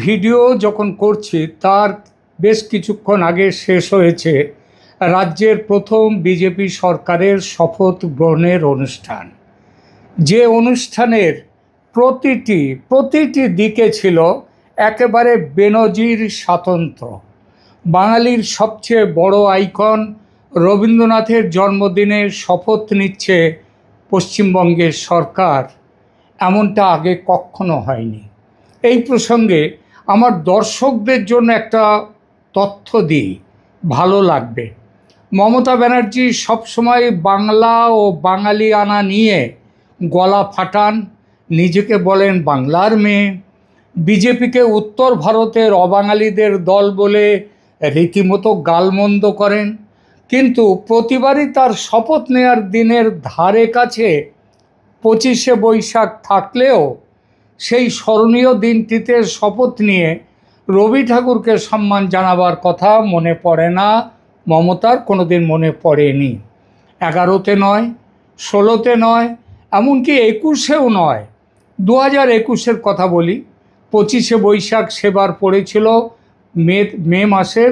Video যখন করছি তার বেশ কিছুক্ষণ আগে শেষ হয়েছে রাজ্যের প্রথম বিজেপি সরকারের শপথ গ্রহণের অনুষ্ঠান। যে অনুষ্ঠানের প্রতিটি দিকে ছিল একেবারে বেনজির স্বাতন্ত্র্য। বাঙালির সবচেয়ে বড় আইকন রবীন্দ্রনাথের জন্মদিনে শপথ নিচ্ছে পশ্চিমবঙ্গের সরকার, এমনটা আগে কখনো হয়নি। এই প্রসঙ্গে আমার দর্শকদের জন্য একটা তথ্য দিই, ভালো লাগবে। মমতা ব্যানার্জি সবসময় বাংলা ও বাঙালিয়ানা নিয়ে গলা ফাটান, নিজেকে বলেন বাংলার মেয়ে। বিজেপিকে উত্তর ভারতের অবাঙালিদের দল বলে রীতিমতো গালমন্দ করেন, কিন্তু প্রতিবারই তার শপথ নেওয়ার দিনের ধারে কাছে 25শে বৈশাখ থাকলেও সেই স্মরণীয় দিনটিতে শপথ নিয়ে রবি ঠাকুরকে সম্মান জানাবার কথা মনে পড়ে না। মমতার কোনোদিন মনে পড়েনি। 11তে নয়, 16তে নয়, এমনকি 21এও নয়। 2021-এর কথা বলি, 25শে বৈশাখ সেবার পড়েছিল মে মাসের